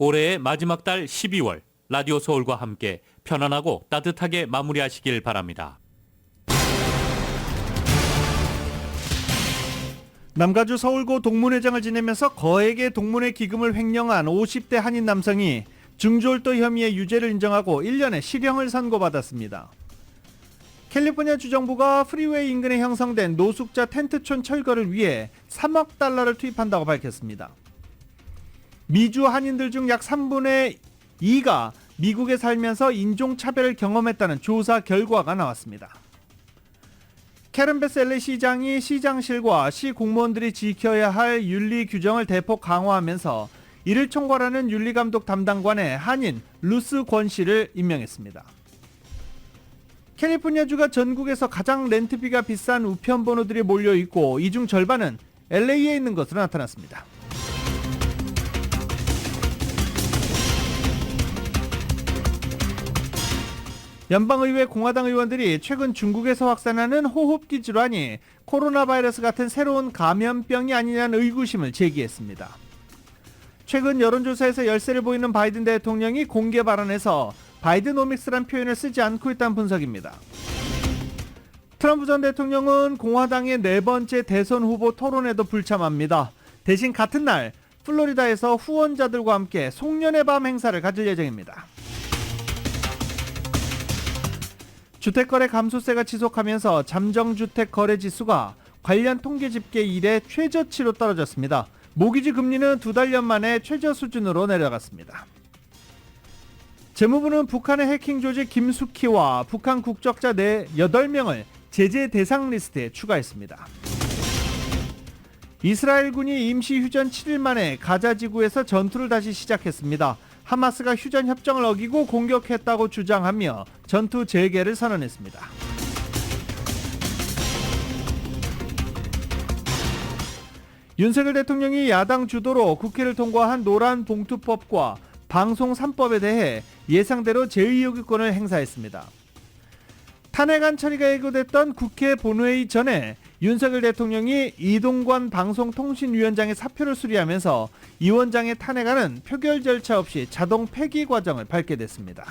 올해의 마지막 달 12월 라디오 서울과 함께 편안하고 따뜻하게 마무리하시길 바랍니다. 남가주 서울고 동문회장을 지내면서 거액의 동문회 기금을 횡령한 50대 한인 남성이 중졸도 혐의의 유죄를 인정하고 1년의 실형을 선고받았습니다. 캘리포니아 주정부가 프리웨이 인근에 형성된 노숙자 텐트촌 철거를 위해 3억 달러를 투입한다고 밝혔습니다. 미주 한인들 중 약 3분의 2가 미국에 살면서 인종차별을 경험했다는 조사 결과가 나왔습니다. 캐런 베스 LA 시장이 시장실과 시 공무원들이 지켜야 할 윤리 규정을 대폭 강화하면서 이를 총괄하는 윤리감독 담당관에 한인 루스 권 씨를 임명했습니다. 캘리포니아주가 전국에서 가장 렌트비가 비싼 우편 번호들이 몰려있고 이 중 절반은 LA에 있는 것으로 나타났습니다. 연방의회 공화당 의원들이 최근 중국에서 확산하는 호흡기 질환이 코로나 바이러스 같은 새로운 감염병이 아니냐는 의구심을 제기했습니다. 최근 여론조사에서 열세를 보이는 바이든 대통령이 공개 발언에서 바이드노믹스란 표현을 쓰지 않고 있다는 분석입니다. 트럼프 전 대통령은 공화당의 네 번째 대선 후보 토론에도 불참합니다. 대신 같은 날 플로리다에서 후원자들과 함께 송년회 밤 행사를 가질 예정입니다. 주택거래 감소세가 지속하면서 잠정주택 거래 지수가 관련 통계 집계 이래 최저치로 떨어졌습니다. 모기지 금리는 2달 만에 최저 수준으로 내려갔습니다. 재무부는 북한의 해킹 조직 김숙희와 북한 국적자 8명을 제재 대상 리스트에 추가했습니다. 이스라엘군이 임시 휴전 7일 만에 가자 지구에서 전투를 다시 시작했습니다. 하마스가 휴전 협정을 어기고 공격했다고 주장하며 전투 재개를 선언했습니다. 윤석열 대통령이 야당 주도로 국회를 통과한 노란봉투법과 방송 3법에 대해 예상대로 제2요구권을 행사했습니다. 탄핵안 처리가 예고됐던 국회 본회의 전에 윤석열 대통령이 이동관 방송통신위원장의 사표를 수리하면서 이 원장의 탄핵안은 표결 절차 없이 자동 폐기 과정을 밟게 됐습니다.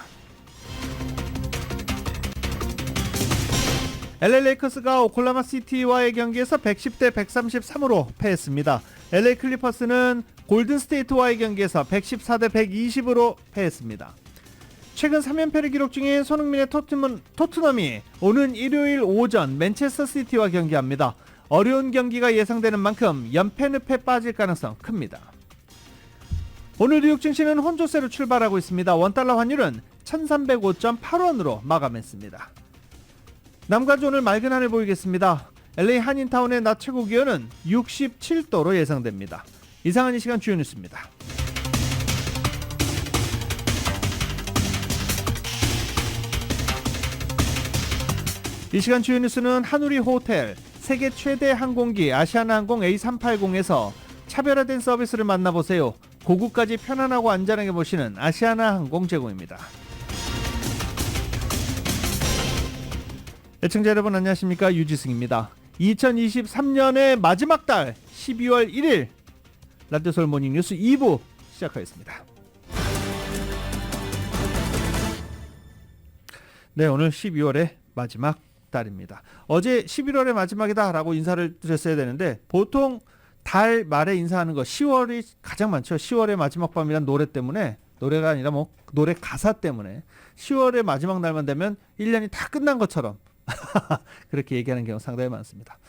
LA 레이커스가 오클라호마 시티와의 경기에서 110대 133으로 패했습니다. LA 클리퍼스는 골든 스테이트와의 경기에서 114대 120으로 패했습니다. 최근 3연패를 기록 중인 손흥민의 토트넘이 오는 일요일 오전 맨체스터 시티와 경기합니다. 어려운 경기가 예상되는 만큼 연패 늪에 빠질 가능성 큽니다. 오늘 뉴욕 증시는 혼조세로 출발하고 있습니다. 원달러 환율은 1305.8원으로 마감했습니다. 남가주 오늘 맑은 하늘 보이겠습니다. LA 한인타운의 낮 최고 기온은 67도로 예상됩니다. 이상한 이 시간 주요 뉴스입니다. 이 시간 주요 뉴스는 한우리 호텔, 세계 최대 항공기 아시아나항공 A380에서 차별화된 서비스를 만나보세요. 고국까지 편안하고 안전하게 모시는 아시아나항공 제공입니다. 애청자 여러분 안녕하십니까, 유지승입니다. 2023년의 마지막 달 12월 1일 라디오 서울 모닝 뉴스 2부 시작하겠습니다. 네, 오늘 12월의 마지막 달입니다. 어제 11월의 마지막이다 라고 인사를 드렸어야 되는데 보통 달 말에 인사하는 거 10월이 가장 많죠. 10월의 마지막 밤이란 노래 때문에, 노래가 아니라 뭐 노래 가사 때문에 10월의 마지막 날만 되면 1년이 다 끝난 것처럼 그렇게 얘기하는 경우 상당히 많습니다.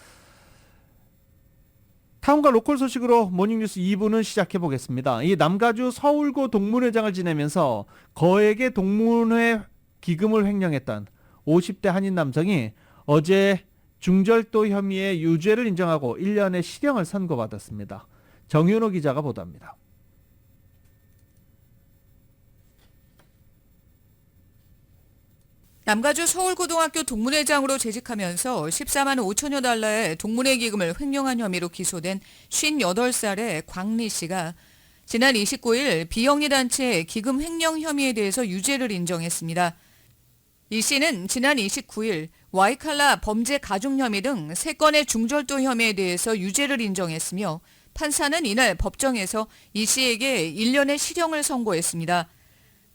타운과 로컬 소식으로 모닝뉴스 2부는 시작해 보겠습니다. 이 남가주 서울고 동문회장을 지내면서 거액의 동문회 기금을 횡령했던 50대 한인 남성이 어제 중절도 혐의의 유죄를 인정하고 1년의 실형을 선고받았습니다. 정윤호 기자가 보도합니다. 남가주 서울고등학교 동문회장으로 재직하면서 14만 5천여 달러의 동문회 기금을 횡령한 혐의로 기소된 58살의 광리 씨가 지난 29일 비영리 단체 기금 횡령 혐의에 대해서 유죄를 인정했습니다. 이 씨는 지난 29일 와이칼라 범죄 가중 혐의 등 3건의 중절도 혐의에 대해서 유죄를 인정했으며 판사는 이날 법정에서 이 씨에게 1년의 실형을 선고했습니다.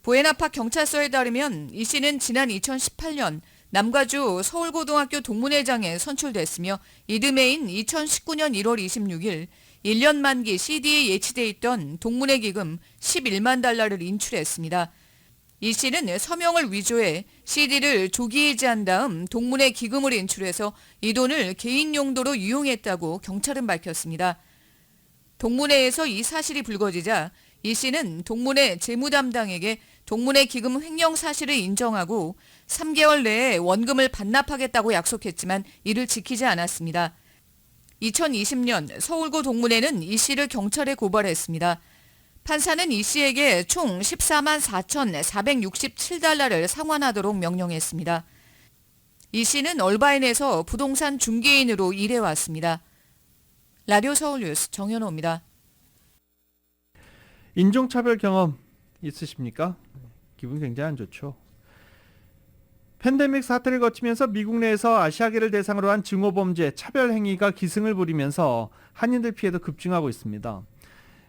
부에나팍 경찰서에 따르면 이 씨는 지난 2018년 남가주 서울고등학교 동문회장에 선출됐으며 이듬해인 2019년 1월 26일 1년 만기 CD에 예치돼 있던 동문회 기금 11만 달러를 인출했습니다. 이 씨는 서명을 위조해 CD를 조기 해지한 다음 동문회 기금을 인출해서 이 돈을 개인 용도로 유용했다고 경찰은 밝혔습니다. 동문회에서 이 사실이 불거지자 이 씨는 동문회 재무담당에게 동문회 기금 횡령 사실을 인정하고 3개월 내에 원금을 반납하겠다고 약속했지만 이를 지키지 않았습니다. 2020년 서울고 동문회는 이 씨를 경찰에 고발했습니다. 판사는 이 씨에게 총 14만 4,467달러를 상환하도록 명령했습니다. 이 씨는 얼바인에서 부동산 중개인으로 일해왔습니다. 라디오 서울 뉴스 정현호입니다. 인종차별 경험 있으십니까? 기분 굉장히 안 좋죠. 팬데믹 사태를 거치면서 미국 내에서 아시아계를 대상으로 한 증오범죄, 차별 행위가 기승을 부리면서 한인들 피해도 급증하고 있습니다.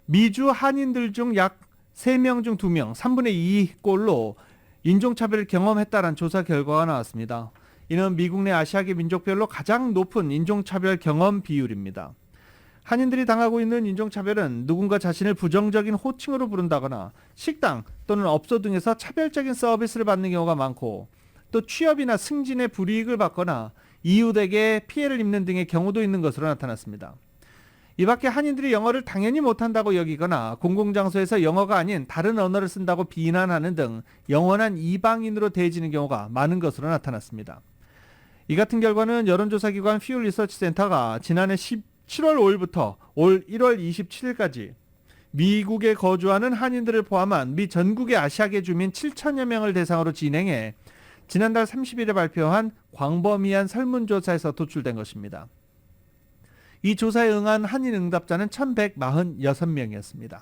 미주 한인들 중 약 3명 중 2명, 3분의 2꼴로 인종차별을 경험했다는 조사 결과가 나왔습니다. 이는 미국 내 아시아계 민족별로 가장 높은 인종차별 경험 비율입니다. 한인들이 당하고 있는 인종차별은 누군가 자신을 부정적인 호칭으로 부른다거나 식당 또는 업소 등에서 차별적인 서비스를 받는 경우가 많고 또 취업이나 승진에 불이익을 받거나 이웃에게 피해를 입는 등의 경우도 있는 것으로 나타났습니다. 이 밖에 한인들이 영어를 당연히 못한다고 여기거나 공공장소에서 영어가 아닌 다른 언어를 쓴다고 비난하는 등 영원한 이방인으로 대해지는 경우가 많은 것으로 나타났습니다. 이 같은 결과는 여론조사기관 퓨 리서치 센터가 지난해 7월 5일부터 올 1월 27일까지 미국에 거주하는 한인들을 포함한 미 전국의 아시아계 주민 7천여 명을 대상으로 진행해 지난달 30일에 발표한 광범위한 설문조사에서 도출된 것입니다. 이 조사에 응한 한인 응답자는 1,146명이었습니다.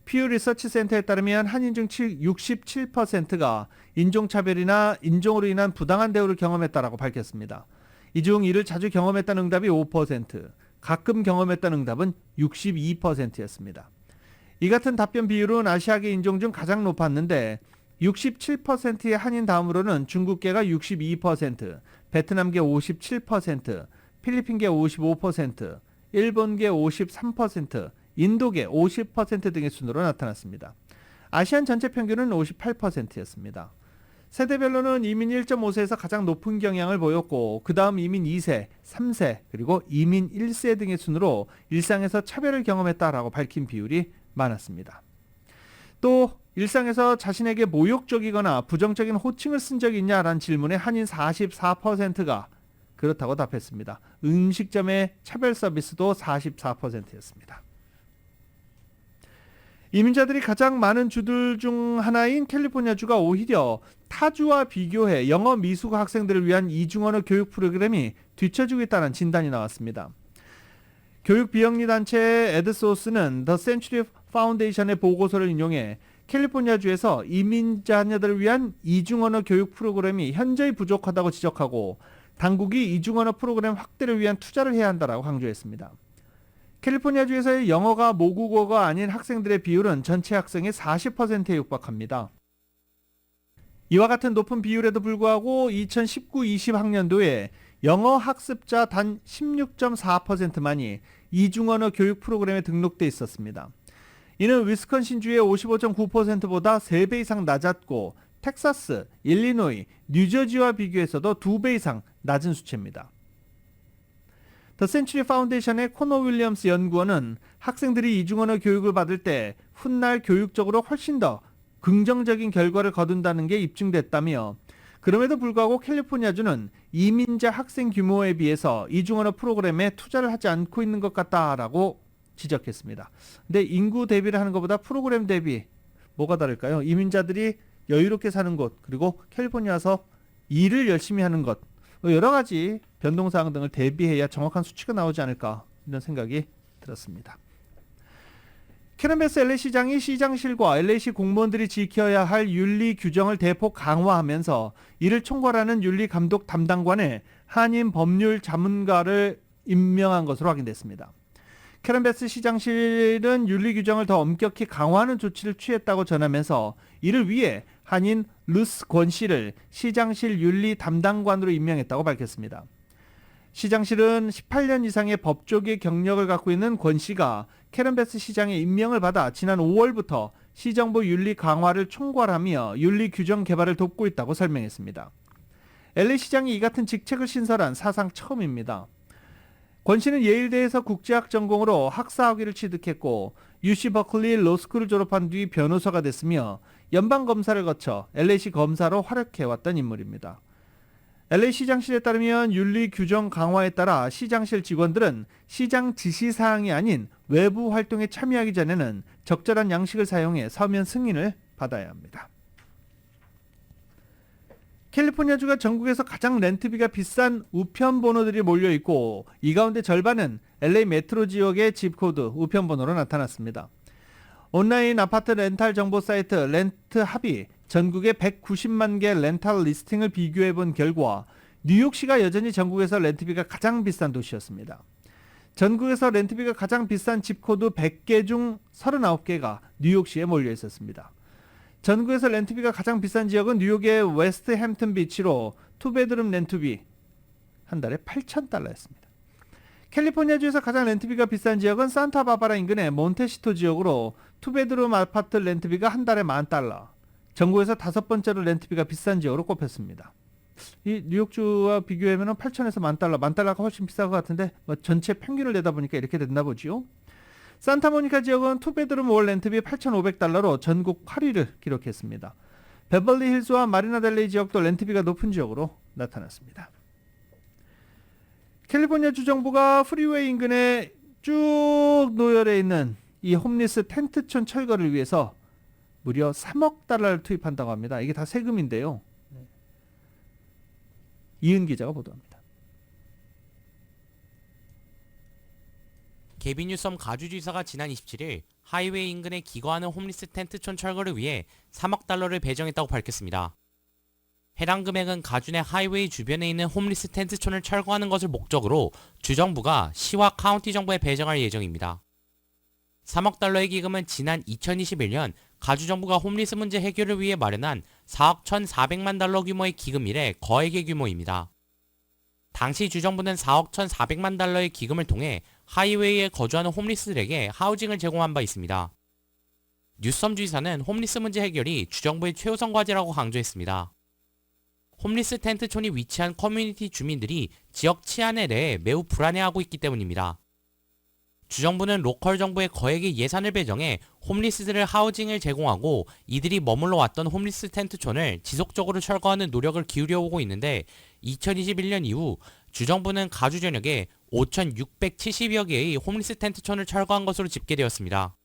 퓨 리서치 센터에 따르면 한인 중 67%가 인종차별이나 인종으로 인한 부당한 대우를 경험했다라고 밝혔습니다. 이 중 이를 자주 경험했다는 응답이 5%, 가끔 경험했다는 응답은 62%였습니다. 이 같은 답변 비율은 아시아계 인종 중 가장 높았는데 67%의 한인 다음으로는 중국계가 62%, 베트남계 57%, 필리핀계 55%, 일본계 53%, 인도계 50% 등의 순으로 나타났습니다. 아시안 전체 평균은 58%였습니다. 세대별로는 이민 1.5세에서 가장 높은 경향을 보였고 그 다음 이민 2세, 3세, 그리고 이민 1세 등의 순으로 일상에서 차별을 경험했다라고 밝힌 비율이 많았습니다. 또 일상에서 자신에게 모욕적이거나 부정적인 호칭을 쓴 적이 있냐라는 질문에 한인 44%가 그렇다고 답했습니다. 음식점의 차별 서비스도 44%였습니다. 이민자들이 가장 많은 주들 중 하나인 캘리포니아주가 오히려 타주와 비교해 영어 미숙 학생들을 위한 이중언어 교육 프로그램이 뒤처지고 있다는 진단이 나왔습니다. 교육 비영리 단체 에드소스는 더 센츄리 파운데이션의 보고서를 인용해 캘리포니아주에서 이민 자녀들을 위한 이중언어 교육 프로그램이 현저히 부족하다고 지적하고 당국이 이중언어 프로그램 확대를 위한 투자를 해야 한다고 강조했습니다. 캘리포니아주에서의 영어가 모국어가 아닌 학생들의 비율은 전체 학생의 40%에 육박합니다. 이와 같은 높은 비율에도 불구하고 2019-20 학년도에 영어 학습자 단 16.4%만이 이중언어 교육 프로그램에 등록돼 있었습니다. 이는 위스콘신주의 55.9%보다 3배 이상 낮았고 텍사스, 일리노이, 뉴저지와 비교해서도 2배 이상 낮은 수치입니다. 더 센츄리 파운데이션의 코너 윌리엄스 연구원은 학생들이 이중언어 교육을 받을 때 훗날 교육적으로 훨씬 더 긍정적인 결과를 거둔다는 게 입증됐다며 그럼에도 불구하고 캘리포니아주는 이민자 학생 규모에 비해서 이중언어 프로그램에 투자를 하지 않고 있는 것 같다라고 지적했습니다. 근데 인구 대비를 하는 것보다 프로그램 대비 뭐가 다를까요? 이민자들이 여유롭게 사는 곳 그리고 캘리포니아에서 일을 열심히 하는 것 여러 가지 변동사항 등을 대비해야 정확한 수치가 나오지 않을까 이런 생각이 들었습니다. 캐런 베스 LA 시장이 시장실과 LA시 공무원들이 지켜야 할 윤리 규정을 대폭 강화하면서 이를 총괄하는 윤리감독 담당관에 한인 법률 자문가를 임명한 것으로 확인됐습니다. 캐런 베스 시장실은 윤리 규정을 더 엄격히 강화하는 조치를 취했다고 전하면서 이를 위해 한인 루스 권 씨를 시장실 윤리 담당관으로 임명했다고 밝혔습니다. 시장실은 18년 이상의 법조계 경력을 갖고 있는 권 씨가 캐런 베스 시장의 임명을 받아 지난 5월부터 시정부 윤리 강화를 총괄하며 윤리 규정 개발을 돕고 있다고 설명했습니다. LA 시장이 이 같은 직책을 신설한 사상 처음입니다. 권 씨는 예일대에서 국제학 전공으로 학사학위를 취득했고 UC 버클리 로스쿨을 졸업한 뒤 변호사가 됐으며 연방검사를 거쳐 LA시 검사로 활약해왔던 인물입니다. LA 시장실에 따르면 윤리 규정 강화에 따라 시장실 직원들은 시장 지시사항이 아닌 외부 활동에 참여하기 전에는 적절한 양식을 사용해 서면 승인을 받아야 합니다. 캘리포니아주가 전국에서 가장 렌트비가 비싼 우편 번호들이 몰려있고 이 가운데 절반은 LA 메트로 지역의 집코드 우편 번호로 나타났습니다. 온라인 아파트 렌탈 정보 사이트 렌트합이 전국의 190만 개 렌탈 리스팅을 비교해본 결과 뉴욕시가 여전히 전국에서 렌트비가 가장 비싼 도시였습니다. 전국에서 렌트비가 가장 비싼 집코드 100개 중 39개가 뉴욕시에 몰려 있었습니다. 전국에서 렌트비가 가장 비싼 지역은 뉴욕의 웨스트 햄튼 비치로 투베드룸 렌트비 한 달에 $8,000였습니다. 캘리포니아주에서 가장 렌트비가 비싼 지역은 산타바바라 인근의 몬테시토 지역으로 투베드룸 아파트 렌트비가 한 달에 $10,000. 전국에서 5번째로 렌트비가 비싼 지역으로 꼽혔습니다. 이 뉴욕주와 비교하면 8,000에서 $10,000, $10,000가 훨씬 비싼 것 같은데 뭐 전체 평균을 내다 보니까 이렇게 됐나 보지요. 산타모니카 지역은 투베드룸 월 렌트비 $8,500로 전국 8위를 기록했습니다. 베벌리 힐즈와 마리나델레이 지역도 렌트비가 높은 지역으로 나타났습니다. 캘리포니아 주정부가 프리웨이 인근에 쭉 노열해 있는 이 홈리스 텐트촌 철거를 위해서 무려 $3억 투입한다고 합니다. 이게 다 세금인데요. 이은 기자가 보도합니다. 케빈 뉴섬 가주지사가 지난 27일 하이웨이 인근에 기거하는 홈리스 텐트촌 철거를 위해 $3억 배정했다고 밝혔습니다. 해당 금액은 가주 내 하이웨이 주변에 있는 홈리스 텐트촌을 철거하는 것을 목적으로 주정부가 시와 카운티 정부에 배정할 예정입니다. $3억 기금은 지난 2021년 가주 정부가 홈리스 문제 해결을 위해 마련한 $4억 1,400만 규모의 기금 이래 거액의 규모입니다. 당시 주정부는 $4억 1,400만 기금을 통해 하이웨이에 거주하는 홈리스들에게 하우징을 제공한 바 있습니다. 뉴섬 주지사는 홈리스 문제 해결이 주정부의 최우선 과제라고 강조했습니다. 홈리스 텐트촌이 위치한 커뮤니티 주민들이 지역 치안에 대해 매우 불안해하고 있기 때문입니다. 주정부는 로컬 정부의 거액의 예산을 배정해 홈리스들을 하우징을 제공하고 이들이 머물러 왔던 홈리스 텐트촌을 지속적으로 철거하는 노력을 기울여 오고 있는데 2021년 이후 주정부는 가주 전역에 5,670여 개의 홈리스 텐트촌을 철거한 것으로 집계되었습니다.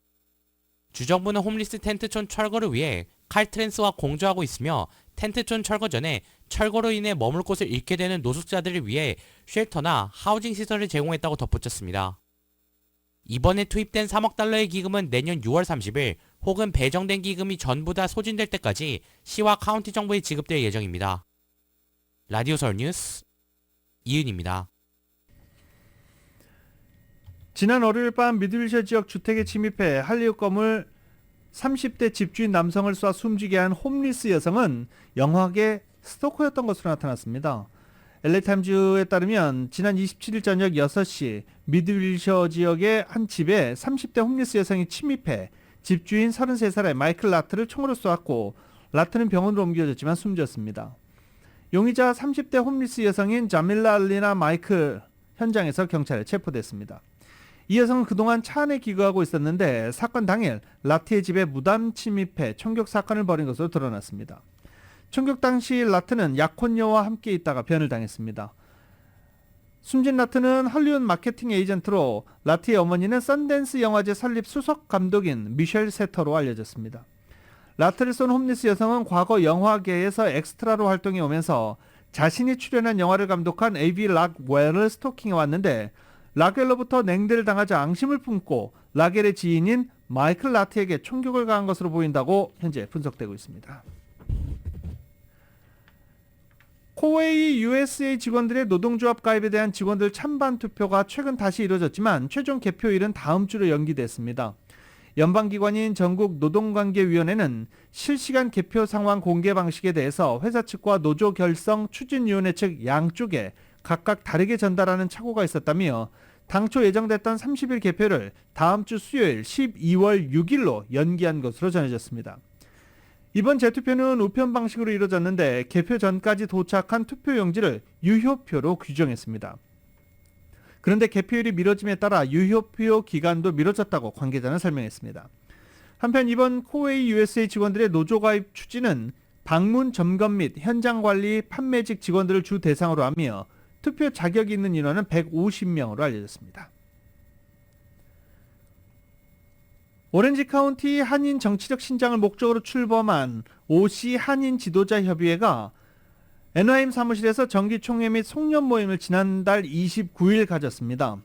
주정부는 홈리스 텐트촌 철거를 위해 칼트랜스와 공조하고 있으며 텐트촌 철거 전에 철거로 인해 머물 곳을 잃게 되는 노숙자들을 위해 쉘터나 하우징 시설을 제공했다고 덧붙였습니다. 이번에 투입된 $3억 기금은 내년 6월 30일 혹은 배정된 기금이 전부 다 소진될 때까지 시와 카운티 정부에 지급될 예정입니다. 라디오 서울 뉴스 이은입니다. 지난 월요일 밤 미드윌셔 지역 주택에 침입해 할리우드 건물 30대 집주인 남성을 쏴 숨지게 한 홈리스 여성은 영화계 스토커였던 것으로 나타났습니다. LA타임즈에 따르면 지난 27일 저녁 6시 미드윌셔 지역의 한 집에 30대 홈리스 여성이 침입해 집주인 33살의 마이클 라트를 총으로 쏘았고 라트는 병원으로 옮겨졌지만 숨졌습니다. 용의자 30대 홈리스 여성인 자밀라 알리나 마이클 현장에서 경찰에 체포됐습니다. 이 여성은 그동안 차 안에 기거하고 있었는데 사건 당일 라트의 집에 무단 침입해 총격 사건을 벌인 것으로 드러났습니다. 총격 당시 라트는 약혼녀와 함께 있다가 변을 당했습니다. 숨진 라트는 할리우드 마케팅 에이전트로 라트의 어머니는 썬댄스 영화제 설립 수석 감독인 미셸 세터로 알려졌습니다. 라트를 쏜 홈리스 여성은 과거 영화계에서 엑스트라로 활동해 오면서 자신이 출연한 영화를 감독한 A.B. 락웰을 스토킹해 왔는데 라겔로부터 냉대를 당하자 앙심을 품고 라겔의 지인인 마이클 라트에게 총격을 가한 것으로 보인다고 현재 분석되고 있습니다. 코웨이 USA 직원들의 노동조합 가입에 대한 직원들 찬반 투표가 최근 다시 이뤄졌지만 최종 개표일은 다음 주로 연기됐습니다. 연방기관인 전국노동관계위원회는 실시간 개표 상황 공개 방식에 대해서 회사 측과 노조 결성 추진위원회 측 양쪽에 각각 다르게 전달하는 착오가 있었다며 당초 예정됐던 30일 개표를 다음 주 수요일 12월 6일로 연기한 것으로 전해졌습니다. 이번 재투표는 우편 방식으로 이루어졌는데 개표 전까지 도착한 투표용지를 유효표로 규정했습니다. 그런데 개표일이 미뤄짐에 따라 유효표 기간도 미뤄졌다고 관계자는 설명했습니다. 한편 이번 코웨이 USA 직원들의 노조 가입 추진은 방문 점검 및 현장 관리 판매직 직원들을 주 대상으로 하며 투표 자격이 있는 인원은 150명으로 알려졌습니다. 오렌지 카운티 한인 정치적 신장을 목적으로 출범한 OC 한인 지도자 협의회가 애너하임 사무실에서 정기총회 및 송년 모임을 지난달 29일 가졌습니다.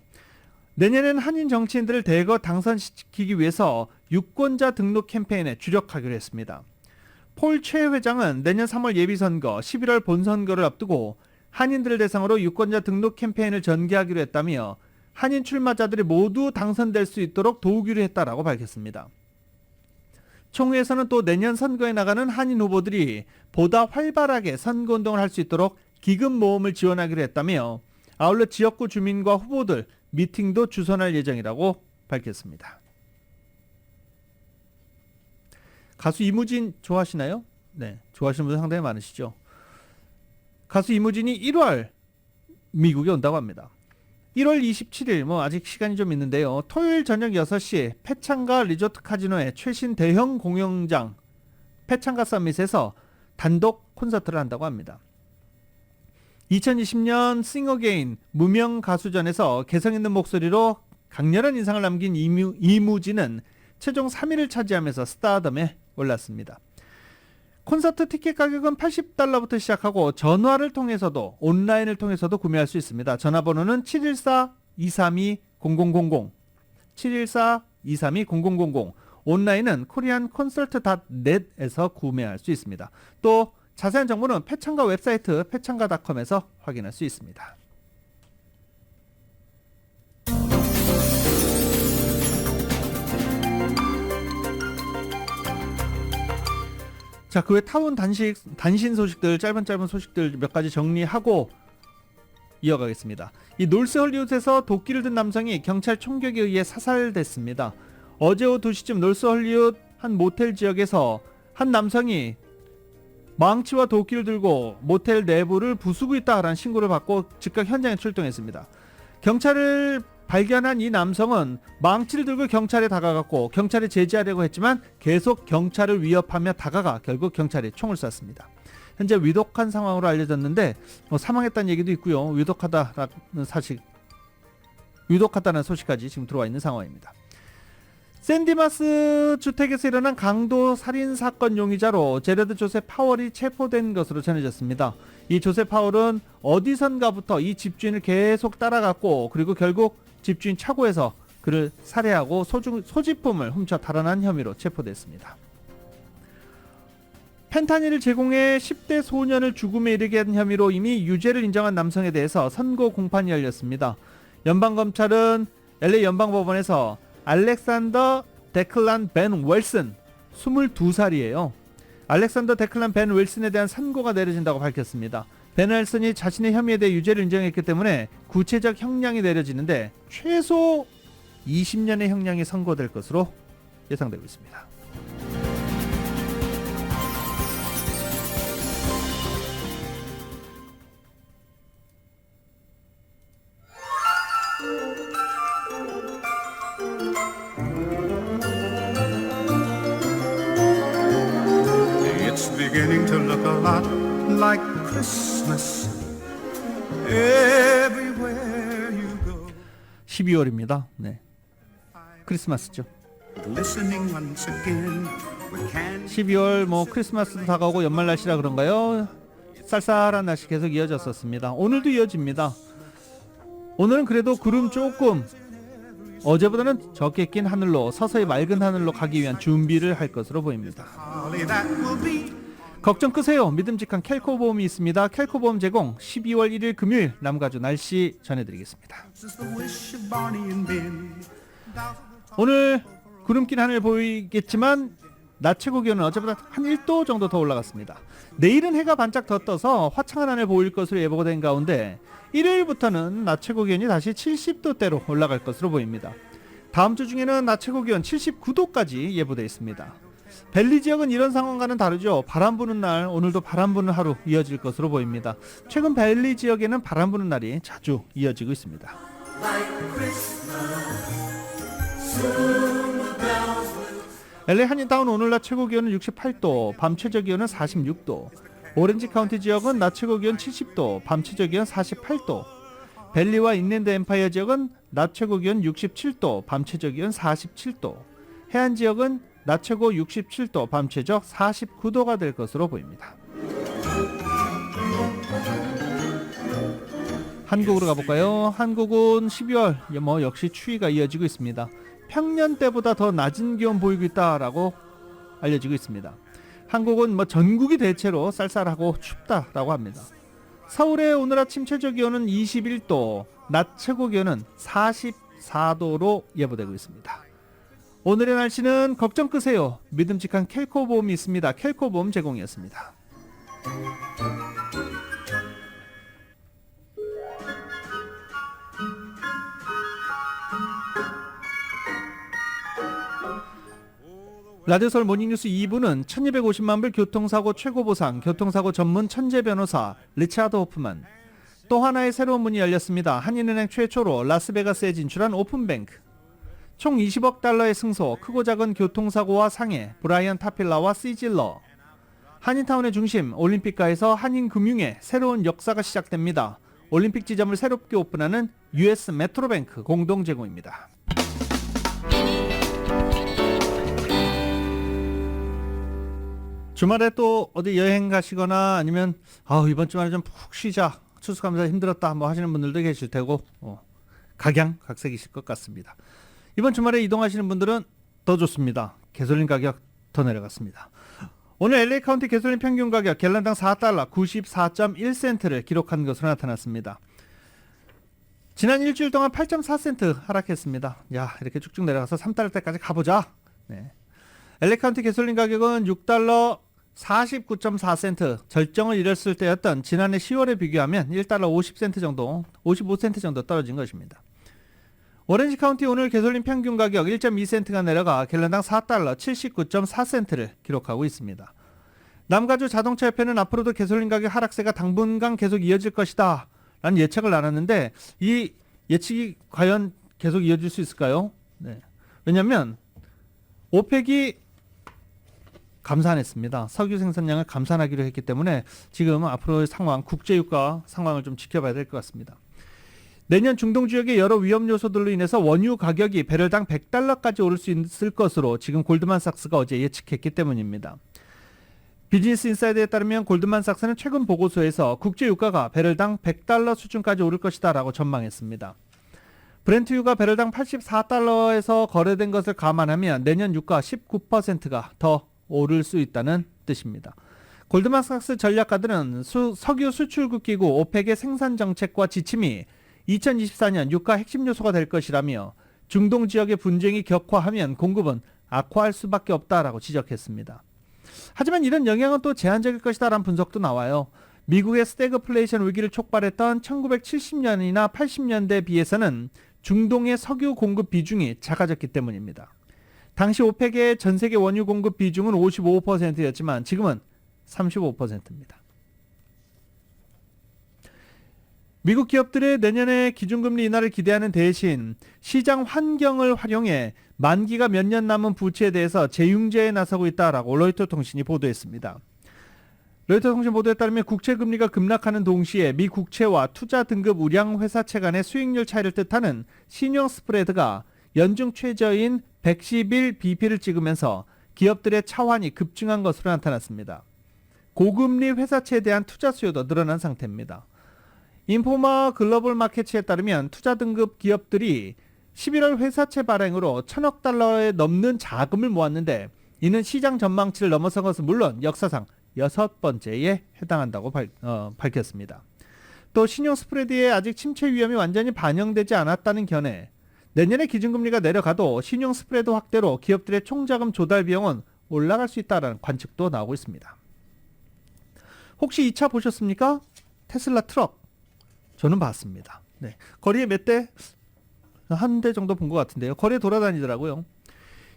내년엔 한인 정치인들을 대거 당선시키기 위해서 유권자 등록 캠페인에 주력하기로 했습니다. 폴 최 회장은 내년 3월 예비선거, 11월 본선거를 앞두고 한인들을 대상으로 유권자 등록 캠페인을 전개하기로 했다며 한인 출마자들이 모두 당선될 수 있도록 도우기로 했다라고 밝혔습니다. 총회에서는 또 내년 선거에 나가는 한인 후보들이 보다 활발하게 선거운동을 할 수 있도록 기금 모금을 지원하기로 했다며 아울러 지역구 주민과 후보들 미팅도 주선할 예정이라고 밝혔습니다. 가수 이무진 좋아하시나요? 네, 좋아하시는 분들 상당히 많으시죠. 가수 이무진이 1월 미국에 온다고 합니다. 1월 27일 아직 시간이 좀 있는데요. 토요일 저녁 6시 패창가 리조트 카지노의 최신 대형 공연장 패창가 서밋에서 단독 콘서트를 한다고 합니다. 2020년 싱어게인 무명 가수전에서 개성 있는 목소리로 강렬한 인상을 남긴 이무진은 최종 3위를 차지하면서 스타덤에 올랐습니다. 콘서트 티켓 가격은 $80부터 시작하고 전화를 통해서도 온라인을 통해서도 구매할 수 있습니다. 전화번호는 714-232-0000 714-232-0000 온라인은 koreanconcert.net에서 구매할 수 있습니다. 또 자세한 정보는 패창가 웹사이트 패창가.com에서 확인할 수 있습니다. 자, 그 외 타운 단신 소식들, 짧은 소식들 몇 가지 정리하고 이어가겠습니다. 이 놀스 헐리우드에서 도끼를 든 남성이 경찰 총격에 의해 사살됐습니다. 어제 오후 2시쯤 놀스 헐리우드 한 모텔 지역에서 한 남성이 망치와 도끼를 들고 모텔 내부를 부수고 있다라는 신고를 받고 즉각 현장에 출동했습니다. 경찰을 발견한 이 남성은 망치를 들고 경찰에 다가갔고 경찰이 제지하려고 했지만 계속 경찰을 위협하며 다가가 결국 경찰이 총을 쐈습니다. 현재 위독한 상황으로 알려졌는데 사망했다는 얘기도 있고요. 위독하다는 소식까지 지금 들어와 있는 상황입니다. 샌디마스 주택에서 일어난 강도 살인 사건 용의자로 제레드 조셉 파월이 체포된 것으로 전해졌습니다. 이 조셉 파월은 어디선가부터 이 집주인을 계속 따라갔고 그리고 결국 집주인 차고에서 그를 살해하고 소지품을 훔쳐 달아난 혐의로 체포됐습니다. 펜타닐을 제공해 10대 소년을 죽음에 이르게 한 혐의로 이미 유죄를 인정한 남성에 대해서 선고 공판이 열렸습니다. 연방검찰은 LA 연방법원에서 알렉산더 데클란 벤 웰슨 22살이에요. 알렉산더 데클란 벤 웰슨에 대한 선고가 내려진다고 밝혔습니다. 벤 웰슨이 자신의 혐의에 대해 유죄를 인정했기 때문에 구체적 형량이 내려지는데 최소 20년의 형량이 선고될 것으로 예상되고 있습니다. It's beginning to look a lot like Christmas everywhere you go. 12월입니다. 네. 크리스마스죠. Listening once again with can 12월 크리스마스도 다가오고 연말 날씨라 그런가요? 쌀쌀한 날씨 계속 이어졌었습니다. 오늘도 이어집니다. 오늘은 그래도 구름 조금 어제보다는 적게 낀 하늘로 서서히 맑은 하늘로 가기 위한 준비를 할 것으로 보입니다. holly that will be 걱정 끄세요. 믿음직한 켈코 보험이 있습니다. 켈코 보험 제공 12월 1일 금요일 남가주 날씨 전해드리겠습니다. It's the wish of Barney and Ben. 오늘 구름 낀 하늘 보이겠지만 낮 최고 기온은 어제보다 한 1도 정도 더 올라갔습니다. 내일은 해가 반짝 더 떠서 화창한 하늘 보일 것으로 예보가 된 가운데 일요일부터는 낮 최고 기온이 다시 70도대로 올라갈 것으로 보입니다. 다음 주 중에는 낮 최고 기온 79도까지 예보되어 있습니다. 벨리 지역은 이런 상황과는 다르죠. 바람 부는 날, 오늘도 바람 부는 하루 이어질 것으로 보입니다. 최근 벨리 지역에는 바람 부는 날이 자주 이어지고 있습니다. LA 한인타운 오늘 낮 최고 기온은 68도, 밤 최저 기온은 46도. 오렌지 카운티 지역은 낮 최고 기온 70도, 밤 최저 기온 48도. 벨리와 인랜드 엠파이어 지역은 낮 최고 기온 67도, 밤 최저 기온 47도. 해안 지역은 낮 최고 67도, 밤 최저 49도가 될 것으로 보입니다. 한국으로 가볼까요? 한국은 12월 역시 추위가 이어지고 있습니다. 평년 때보다 더 낮은 기온 보이고 있다라고 알려지고 있습니다. 한국은 전국이 대체로 쌀쌀하고 춥다라고 합니다. 서울의 오늘 아침 최저 기온은 21도, 낮 최고 기온은 44도로 예보되고 있습니다. 오늘의 날씨는 걱정 끄세요. 믿음직한 켈코 보험이 있습니다. 켈코 보험 제공이었습니다. 라디오 서울 모닝뉴스 2부는 1250만 불 교통사고 최고보상 교통사고 전문 천재 변호사 리차드 호프만, 또 하나의 새로운 문이 열렸습니다. 한인은행 최초로 라스베가스에 진출한 오픈뱅크, 총 20억 달러의 승소, 크고 작은 교통사고와 상해 브라이언 타필라와 시질러, 한인타운의 중심 올림픽가에서 한인금융의 새로운 역사가 시작됩니다. 올림픽 지점을 새롭게 오픈하는 US 메트로뱅크 공동 제공입니다. 주말에 또 어디 여행 가시거나 아니면 이번 주말에 좀 푹 쉬자, 추수감사 힘들었다 하시는 분들도 계실 테고 각양각색이실 것 같습니다. 이번 주말에 이동하시는 분들은 더 좋습니다. 가솔린 가격 더 내려갔습니다. 오늘 LA 카운티 가솔린 평균 가격 갤런당 4달러 94.1센트를 기록한 것으로 나타났습니다. 지난 일주일 동안 8.4센트 하락했습니다. 이렇게 쭉쭉 내려가서 3달러대까지 가보자. 네. LA 카운티 가솔린 가격은 6달러 49.4센트, 절정을 이뤘을 때였던 지난해 10월에 비교하면 1달러 50센트 정도, 55센트 정도 떨어진 것입니다. 오렌지 카운티 오늘 가솔린 평균 가격 1.2센트가 내려가 갤런당 4달러 79.4센트를 기록하고 있습니다. 남가주 자동차협회는 앞으로도 가솔린 가격 하락세가 당분간 계속 이어질 것이다 라는 예측을 나눴는데, 이 예측이 과연 계속 이어질 수 있을까요? 네. 왜냐하면 오펙이 감산했습니다. 석유 생산량을 감산하기로 했기 때문에 지금 앞으로의 상황, 국제유가 상황을 좀 지켜봐야 될 것 같습니다. 내년 중동 지역의 여러 위험 요소들로 인해서 원유 가격이 배럴당 100달러까지 오를 수 있을 것으로 지금 골드만삭스가 어제 예측했기 때문입니다. 비즈니스 인사이드에 따르면 골드만삭스는 최근 보고서에서 국제유가가 배럴당 100달러 수준까지 오를 것이다 라고 전망했습니다. 브렌트유가 배럴당 84달러에서 거래된 것을 감안하면 내년 유가 19%가 더 오를 수 있다는 뜻입니다. 골드만삭스 전략가들은 석유 수출국 기구 오펙의 생산 정책과 지침이 2024년 유가 핵심 요소가 될 것이라며 중동 지역의 분쟁이 격화하면 공급은 악화할 수밖에 없다라고 지적했습니다. 하지만 이런 영향은 또 제한적일 것이다라는 분석도 나와요. 미국의 스태그플레이션 위기를 촉발했던 1970년이나 80년대에 비해서는 중동의 석유 공급 비중이 작아졌기 때문입니다. 당시 오펙의 전 세계 원유 공급 비중은 55%였지만 지금은 35%입니다. 미국 기업들의 내년에 기준금리 인하를 기대하는 대신 시장 환경을 활용해 만기가 몇 년 남은 부채에 대해서 재융제에 나서고 있다라고 로이터 통신이 보도했습니다. 로이터 통신 보도에 따르면 국채금리가 급락하는 동시에 미 국채와 투자 등급 우량 회사채 간의 수익률 차이를 뜻하는 신용 스프레드가 연중 최저인 111bp를 찍으면서 기업들의 차환이 급증한 것으로 나타났습니다. 고금리 회사채에 대한 투자 수요도 늘어난 상태입니다. 인포마 글로벌 마켓에 따르면 투자 등급 기업들이 11월 회사채 발행으로 1,000억 달러에 넘는 자금을 모았는데, 이는 시장 전망치를 넘어선 것은 물론 역사상 6번째에 해당한다고 밝혔습니다. 또 신용 스프레드에 아직 침체 위험이 완전히 반영되지 않았다는 견해, 내년에 기준금리가 내려가도 신용 스프레드 확대로 기업들의 총자금 조달 비용은 올라갈 수 있다는 관측도 나오고 있습니다. 혹시 이 차 보셨습니까? 테슬라 트럭. 저는 봤습니다. 네. 거리에 몇 대? 한 대 정도 본 것 같은데요. 거리에 돌아다니더라고요.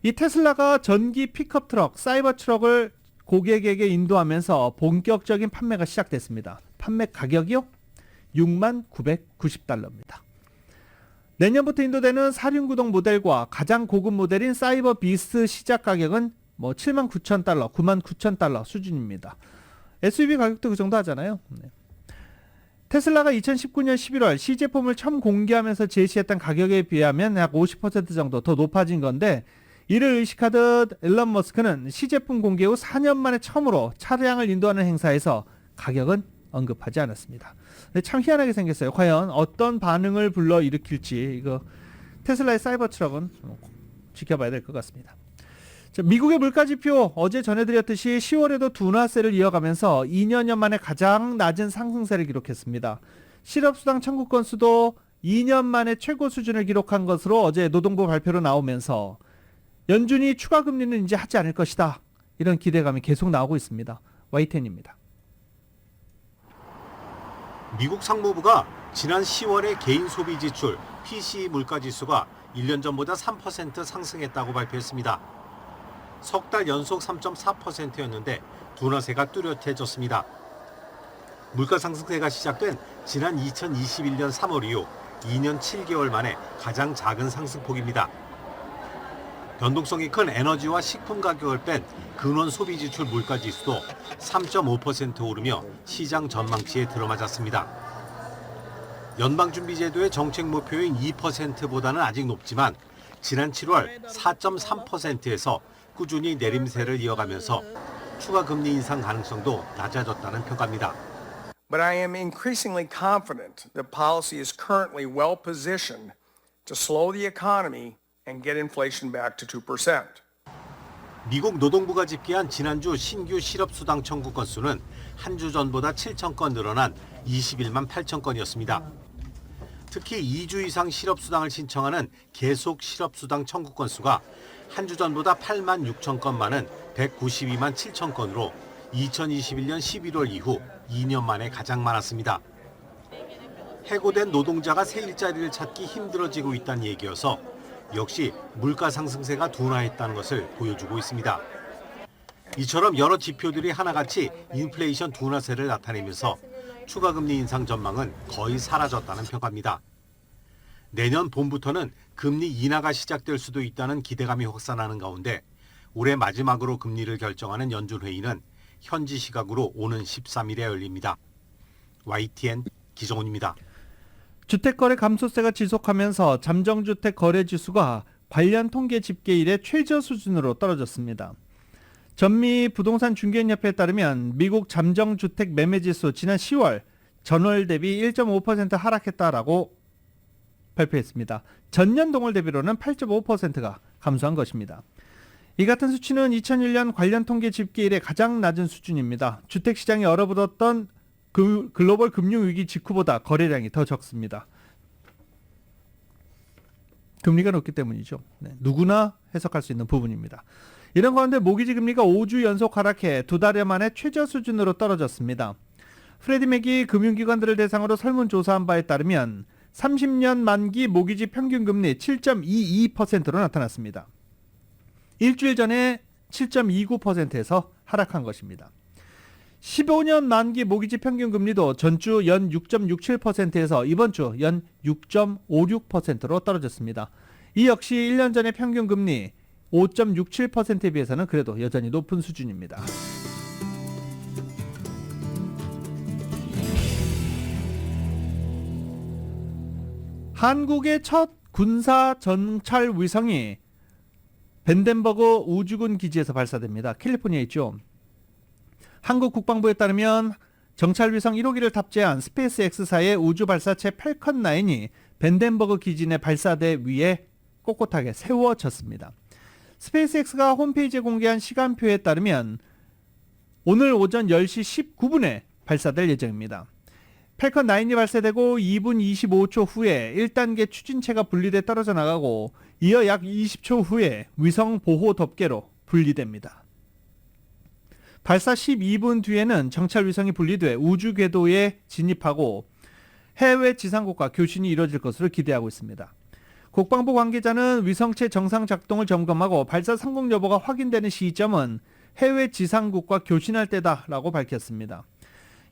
이 테슬라가 전기 픽업 트럭, 사이버 트럭을 고객에게 인도하면서 본격적인 판매가 시작됐습니다. 판매 가격이요? 69,990달러입니다. 내년부터 인도되는 4륜구동 모델과 가장 고급 모델인 사이버 비스트 시작 가격은 79,000달러, 99,000달러 수준입니다. SUV 가격도 그 정도 하잖아요. 네. 테슬라가 2019년 11월 시제품을 처음 공개하면서 제시했던 가격에 비하면 약 50% 정도 더 높아진 건데, 이를 의식하듯 일론 머스크는 시제품 공개 후 4년 만에 처음으로 차량을 인도하는 행사에서 가격은 언급하지 않았습니다. 참 희한하게 생겼어요. 과연 어떤 반응을 불러일으킬지 이거 테슬라의 사이버 트럭은 지켜봐야 될 것 같습니다. 자, 미국의 물가지표 어제 전해드렸듯이 10월에도 둔화세를 이어가면서 2년여 만에 가장 낮은 상승세를 기록했습니다. 실업수당 청구 건수도 2년 만에 최고 수준을 기록한 것으로 어제 노동부 발표로 나오면서 연준이 추가 금리는 이제 하지 않을 것이다, 이런 기대감이 계속 나오고 있습니다. YTN입니다. 미국 상무부가 지난 10월의 개인 소비 지출 PCE 물가지수가 1년 전보다 3% 상승했다고 발표했습니다. 석 달 연속 3.4%였는데 둔화세가 뚜렷해졌습니다. 물가 상승세가 시작된 지난 2021년 3월 이후 2년 7개월 만에 가장 작은 상승폭입니다. 변동성이 큰 에너지와 식품 가격을 뺀 근원 소비 지출 물가지수도 3.5% 오르며 시장 전망치에 들어맞았습니다. 연방준비제도의 정책 목표인 2%보다는 아직 높지만 지난 7월 4.3%에서 꾸준히 내림세를 이어가면서 추가 금리 인상 가능성도 낮아졌다는 평가입니다. But I am increasingly confident that policy is currently well positioned to slow the economy and get inflation back to 2%. 미국 노동부가 집계한 지난주 신규 실업수당 청구 건수는 한 주 전보다 7천 건 늘어난 21만 8천 건이었습니다. 특히 2주 이상 실업수당을 신청하는 계속 실업수당 청구 건수가 한 주 전보다 8만 6천 건 많은 192만 7천 건으로 2021년 11월 이후 2년 만에 가장 많았습니다. 해고된 노동자가 새 일자리를 찾기 힘들어지고 있다는 얘기여서 역시 물가 상승세가 둔화했다는 것을 보여주고 있습니다. 이처럼 여러 지표들이 하나같이 인플레이션 둔화세를 나타내면서 추가 금리 인상 전망은 거의 사라졌다는 평가입니다. 내년 봄부터는 금리 인하가 시작될 수도 있다는 기대감이 확산하는 가운데 올해 마지막으로 금리를 결정하는 연준회의는 현지 시각으로 오는 13일에 열립니다. YTN 기정훈입니다. 주택거래 감소세가 지속하면서 잠정주택 거래지수가 관련 통계 집계 이래 최저 수준으로 떨어졌습니다. 전미 부동산 중개인협회에 따르면 미국 잠정주택 매매지수 지난 10월 전월 대비 1.5% 하락했다라고 발표했습니다. 전년 동월 대비로는 8.5%가 감소한 것입니다. 이 같은 수치는 2001년 관련 통계 집계 이래 가장 낮은 수준입니다. 주택시장이 얼어붙었던 글로벌 금융위기 직후보다 거래량이 더 적습니다. 금리가 높기 때문이죠. 네, 누구나 해석할 수 있는 부분입니다. 이런 가운데 모기지 금리가 5주 연속 하락해 2달여 만에 최저 수준으로 떨어졌습니다. 프레디맥이 금융기관들을 대상으로 설문조사한 바에 따르면 30년 만기 모기지 평균 금리 7.22%로 나타났습니다. 일주일 전에 7.29%에서 하락한 것입니다. 15년 만기 모기지 평균 금리도 전주 연 6.67%에서 이번 주 연 6.56%로 떨어졌습니다. 이 역시 1년 전의 평균 금리 5.67%에 비해서는 그래도 여전히 높은 수준입니다. 한국의 첫 군사 정찰 위성이 벤덴버그 우주군 기지에서 발사됩니다. 캘리포니아에 있죠. 한국 국방부에 따르면 정찰위성 1호기를 탑재한 스페이스 X사의 우주 발사체 팰컨 9이 벤덴버그 기지 내 발사대 위에 꼿꼿하게 세워졌습니다. 스페이스 X가 홈페이지에 공개한 시간표에 따르면 오늘 오전 10시 19분에 발사될 예정입니다. 팰컨 9이 발사되고 2분 25초 후에 1단계 추진체가 분리돼 떨어져 나가고 이어 약 20초 후에 위성 보호 덮개로 분리됩니다. 발사 12분 뒤에는 정찰 위성이 분리돼 우주 궤도에 진입하고 해외 지상국과 교신이 이뤄질 것으로 기대하고 있습니다. 국방부 관계자는 위성체 정상 작동을 점검하고 발사 성공 여부가 확인되는 시점은 해외 지상국과 교신할 때다라고 밝혔습니다.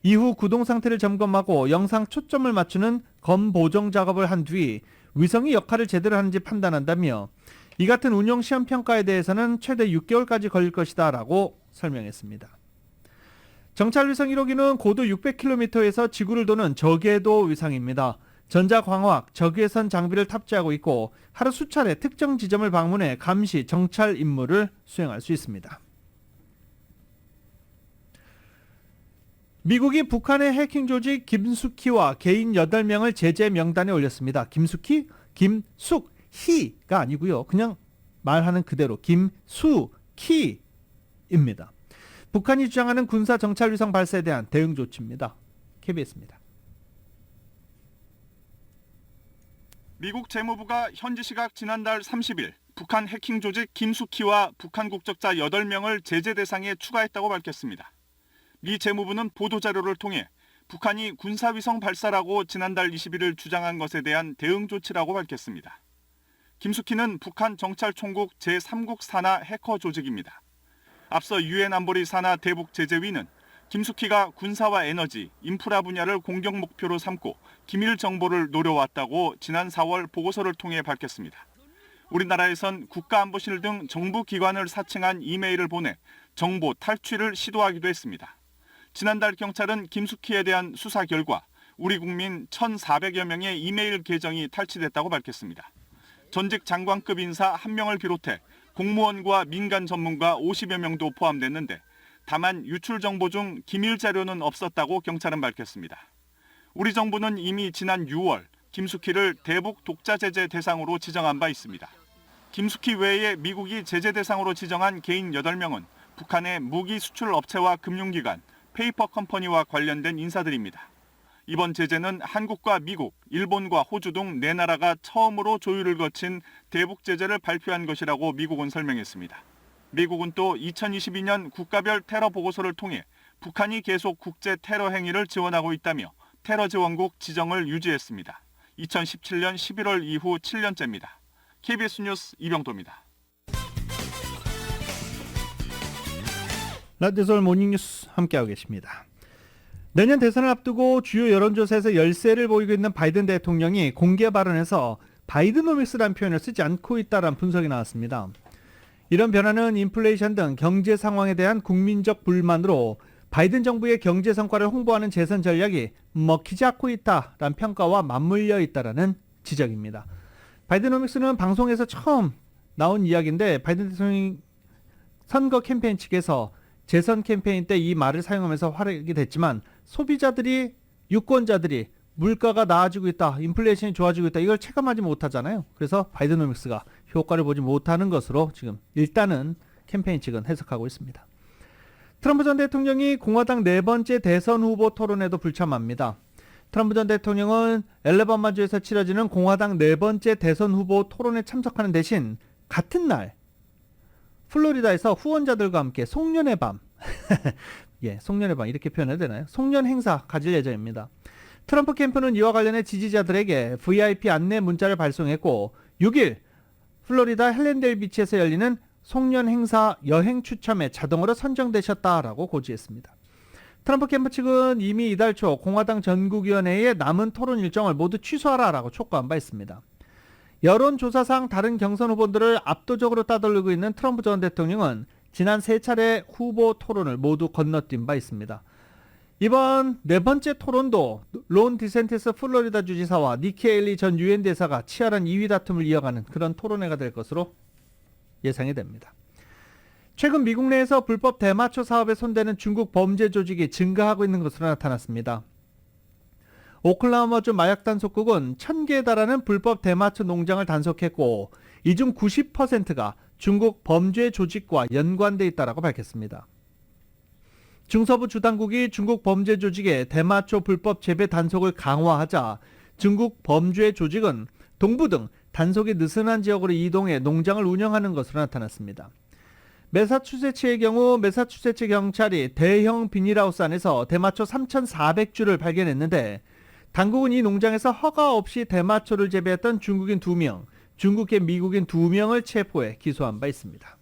이후 구동 상태를 점검하고 영상 초점을 맞추는 검보정 작업을 한 뒤 위성이 역할을 제대로 하는지 판단한다며 이 같은 운용 시험 평가에 대해서는 최대 6개월까지 걸릴 것이다 라고 설명했습니다. 정찰 위성 1호기는 고도 600km에서 지구를 도는 저궤도 위성입니다. 전자광학, 적외선 장비를 탑재하고 있고 하루 수차례 특정 지점을 방문해 감시, 정찰 임무를 수행할 수 있습니다. 미국이 북한의 해킹 조직 김숙희와 개인 8명을 제재 명단에 올렸습니다. 김숙희? 김숙희가 아니고요. 그냥 말하는 그대로 김숙희입니다. 북한이 주장하는 군사 정찰 위성 발사에 대한 대응 조치입니다. KBS입니다. 미국 재무부가 현지 시각 지난달 30일 북한 해킹 조직 김숙희와 북한 국적자 8명을 제재 대상에 추가했다고 밝혔습니다. 미 재무부는 보도자료를 통해 북한이 군사위성 발사라고 지난달 21일 주장한 것에 대한 대응 조치라고 밝혔습니다. 김숙희는 북한 정찰총국 제3국 산하 해커 조직입니다. 앞서 유엔 안보리 산하 대북 제재위는 김숙희가 군사와 에너지, 인프라 분야를 공격 목표로 삼고 기밀 정보를 노려왔다고 지난 4월 보고서를 통해 밝혔습니다. 우리나라에선 국가안보실 등 정부 기관을 사칭한 이메일을 보내 정보 탈취를 시도하기도 했습니다. 지난달 경찰은 김숙희에 대한 수사 결과 우리 국민 1,400여 명의 이메일 계정이 탈취됐다고 밝혔습니다. 전직 장관급 인사 1명을 비롯해 공무원과 민간 전문가 50여 명도 포함됐는데 다만 유출 정보 중 기밀 자료는 없었다고 경찰은 밝혔습니다. 우리 정부는 이미 지난 6월 김숙희를 대북 독자 제재 대상으로 지정한 바 있습니다. 김숙희 외에 미국이 제재 대상으로 지정한 개인 8명은 북한의 무기 수출 업체와 금융기관, 페이퍼 컴퍼니와 관련된 인사들입니다. 이번 제재는 한국과 미국, 일본과 호주 등 4나라가 처음으로 조율을 거친 대북 제재를 발표한 것이라고 미국은 설명했습니다. 미국은 또 2022년 국가별 테러 보고서를 통해 북한이 계속 국제 테러 행위를 지원하고 있다며 테러 지원국 지정을 유지했습니다. 2017년 11월 이후 7년째입니다. KBS 뉴스 이병도입니다. 라디오 서울 모닝뉴스 함께하고 계십니다. 내년 대선을 앞두고 주요 여론조사에서 열세를 보이고 있는 바이든 대통령이 공개 발언에서 바이드노믹스라는 표현을 쓰지 않고 있다는 분석이 나왔습니다. 이런 변화는 인플레이션 등 경제 상황에 대한 국민적 불만으로 바이든 정부의 경제 성과를 홍보하는 재선 전략이 먹히지 않고 있다라는 평가와 맞물려 있다라는 지적입니다. 바이드노믹스는 방송에서 처음 나온 이야기인데 바이든 대통령이 선거 캠페인 측에서 재선 캠페인 때 이 말을 사용하면서 활약이 됐지만 소비자들이, 유권자들이 물가가 나아지고 있다, 인플레이션이 좋아지고 있다, 이걸 체감하지 못하잖아요. 그래서 바이드노믹스가 효과를 보지 못하는 것으로 지금 일단은 캠페인 측은 해석하고 있습니다. 트럼프 전 대통령이 공화당 4번째 대선 후보 토론에도 불참합니다. 트럼프 전 대통령은 엘레바마주에서 치러지는 공화당 4번째 대선 후보 토론에 참석하는 대신 같은 날 플로리다에서 후원자들과 함께 송년회 밤 예, 송년회 밤 이렇게 표현해도 되나요? 송년 행사 가질 예정입니다. 트럼프 캠프는 이와 관련해 지지자들에게 VIP 안내 문자를 발송했고 6일 플로리다 헬렌델 비치에서 열리는 송년 행사 여행 추첨에 자동으로 선정되셨다라고 고지했습니다. 트럼프 캠프 측은 이미 이달 초 공화당 전국위원회의 남은 토론 일정을 모두 취소하라라고 촉구한 바 있습니다. 여론조사상 다른 경선 후보들을 압도적으로 따돌리고 있는 트럼프 전 대통령은 지난 3차례 후보 토론을 모두 건너뛴 바 있습니다. 이번 4번째 토론도 론 디센티스 플로리다 주지사와 니키 헤일리 전 유엔 대사가 치열한 2위 다툼을 이어가는 그런 토론회가 될 것으로 예상이 됩니다. 최근 미국 내에서 불법 대마초 사업에 손대는 중국 범죄 조직이 증가하고 있는 것으로 나타났습니다. 오클라호마주 마약 단속국은 1000개에 달하는 불법 대마초 농장을 단속했고 이 중 90%가 중국 범죄 조직과 연관돼 있다고 밝혔습니다. 중서부 주당국이 중국 범죄 조직의 대마초 불법 재배 단속을 강화하자 중국 범죄 조직은 동부 등 단속이 느슨한 지역으로 이동해 농장을 운영하는 것으로 나타났습니다. 매사추세츠의 경우 매사추세츠 경찰이 대형 비닐하우스 안에서 대마초 3,400주를 발견했는데 당국은 이 농장에서 허가 없이 대마초를 재배했던 중국인 2명, 중국계 미국인 2명을 체포해 기소한 바 있습니다.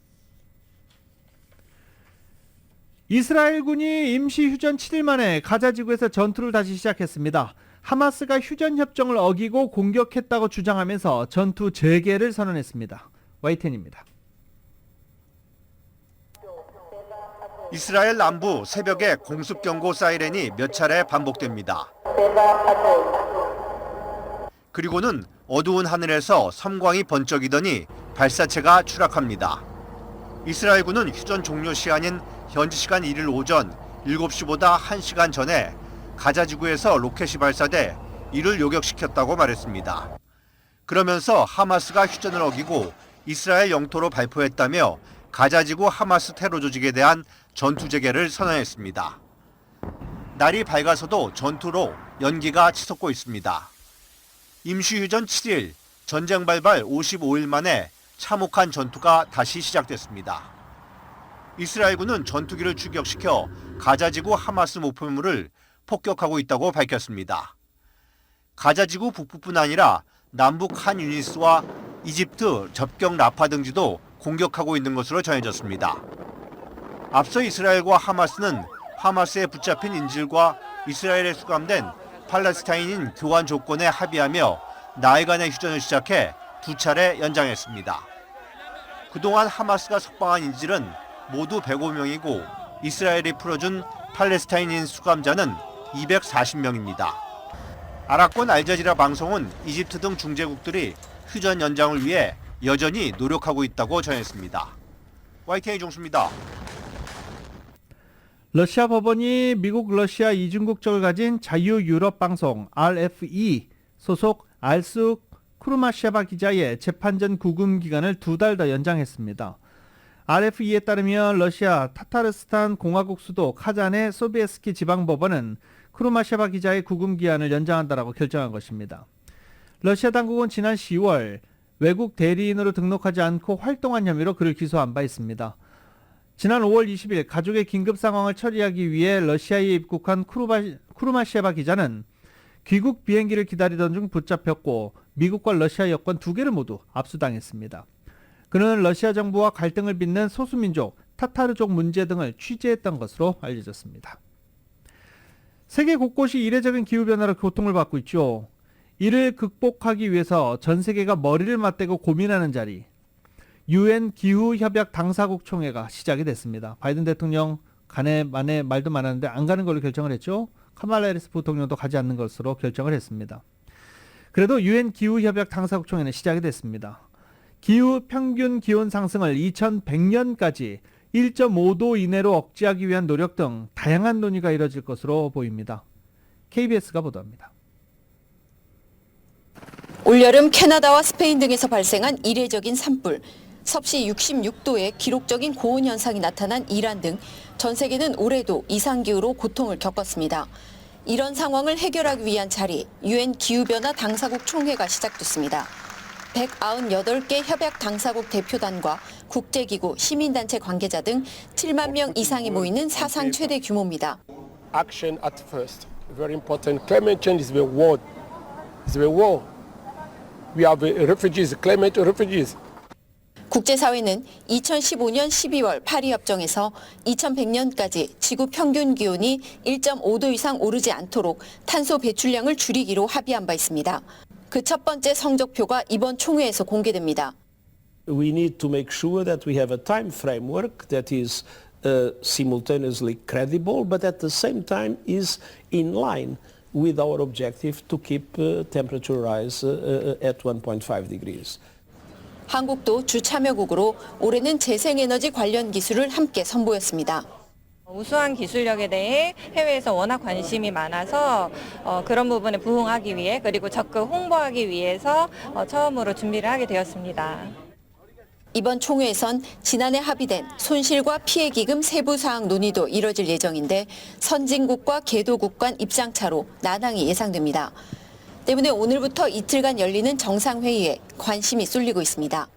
이스라엘군이 임시 휴전 7일 만에 가자 지구에서 전투를 다시 시작했습니다. 하마스가 휴전 협정을 어기고 공격했다고 주장하면서 전투 재개를 선언했습니다. YTN입니다. 이스라엘 남부 새벽에 공습 경고 사이렌이 몇 차례 반복됩니다. 그리고는 어두운 하늘에서 섬광이 번쩍이더니 발사체가 추락합니다. 이스라엘군은 휴전 종료 시간인 현지 시간 1일 오전 7시보다 1시간 전에 가자 지구에서 로켓이 발사돼 이를 요격시켰다고 말했습니다. 그러면서 하마스가 휴전을 어기고 이스라엘 영토로 발포했다며 가자 지구 하마스 테러 조직에 대한 전투 재개를 선언했습니다. 날이 밝아서도 전투로 연기가 치솟고 있습니다. 임시휴전 7일, 전쟁 발발 55일 만에 참혹한 전투가 다시 시작됐습니다. 이스라엘군은 전투기를 추격시켜 가자지구 하마스 목표물을 폭격하고 있다고 밝혔습니다. 가자지구 북부뿐 아니라 남북 한 유니스와 이집트 접경 라파 등지도 공격하고 있는 것으로 전해졌습니다. 앞서 이스라엘과 하마스는 하마스에 붙잡힌 인질과 이스라엘에 수감된 팔레스타인인 교환 조건에 합의하며 나흘간의 휴전을 시작해 2차례 연장했습니다. 그동안 하마스가 석방한 인질은 모두 105명이고 이스라엘이 풀어준 팔레스타인인 수감자는 240명입니다. 아랍권 알자지라 방송은 이집트 등 중재국들이 휴전 연장을 위해 여전히 노력하고 있다고 전했습니다. YTN 이종수입니다. 러시아 법원이 미국 러시아 이중국적을 가진 자유유럽 방송 RFE 소속 알수 쿠르마셰바 기자의 재판 전 구금 기간을 2달 더 연장했습니다. RFE에 따르면 러시아 타타르스탄 공화국 수도 카잔의 소비에스키 지방법원은 쿠르마셰바 기자의 구금 기한을 연장한다라고 결정한 것입니다. 러시아 당국은 지난 10월 외국 대리인으로 등록하지 않고 활동한 혐의로 그를 기소한 바 있습니다. 지난 5월 20일 가족의 긴급 상황을 처리하기 위해 러시아에 입국한 쿠르마셰바 기자는 귀국 비행기를 기다리던 중 붙잡혔고 미국과 러시아 여권 2개를 모두 압수당했습니다. 그는 러시아 정부와 갈등을 빚는 소수민족 타타르족 문제 등을 취재했던 것으로 알려졌습니다. 세계 곳곳이 이례적인 기후변화로 고통을 받고 있죠. 이를 극복하기 위해서 전 세계가 머리를 맞대고 고민하는 자리, UN 기후협약 당사국 총회가 시작이 됐습니다. 바이든 대통령 가네 마네 말도 많았는데 안 가는 걸로 결정을 했죠. 카말라 해리스 부통령도 가지 않는 것으로 결정을 했습니다. 그래도 UN 기후협약 당사국 총회는 시작이 됐습니다. 기후 평균 기온 상승을 2100년까지 1.5도 이내로 억제하기 위한 노력 등 다양한 논의가 이뤄질 것으로 보입니다. KBS가 보도합니다. 올여름 캐나다와 스페인 등에서 발생한 이례적인 산불, 섭씨 66도의 기록적인 고온 현상이 나타난 이란 등 전 세계는 올해도 이상기후로 고통을 겪었습니다. 이런 상황을 해결하기 위한 자리, UN 기후변화 당사국 총회가 시작됐습니다. 198개 협약 당사국 대표단과 국제기구, 시민단체 관계자 등 7만 명 이상이 모이는 사상 최대 규모입니다. Action at first. Very important. Climate change is the war. It's the war. We have refugees, climate refugees. 국제사회는 2015년 12월 파리협정에서 2100년까지 지구 평균 기온이 1.5도 이상 오르지 않도록 탄소 배출량을 줄이기로 합의한 바 있습니다. 그 첫 번째 성적표가 이번 총회에서 공개됩니다. We need to make sure that we have a time framework that is simultaneously credible, but at the same time is in line with our objective to keep temperature rise at 1.5 degrees. 한국도 주참여국으로 올해는 재생에너지 관련 기술을 함께 선보였습니다. 우수한 기술력에 대해 해외에서 워낙 관심이 많아서 그런 부분에 부응하기 위해 그리고 적극 홍보하기 위해서 처음으로 준비를 하게 되었습니다. 이번 총회에선 지난해 합의된 손실과 피해 기금 세부 사항 논의도 이뤄질 예정인데 선진국과 개도국 간 입장차로 난항이 예상됩니다. 때문에 오늘부터 이틀간 열리는 정상회의에 관심이 쏠리고 있습니다.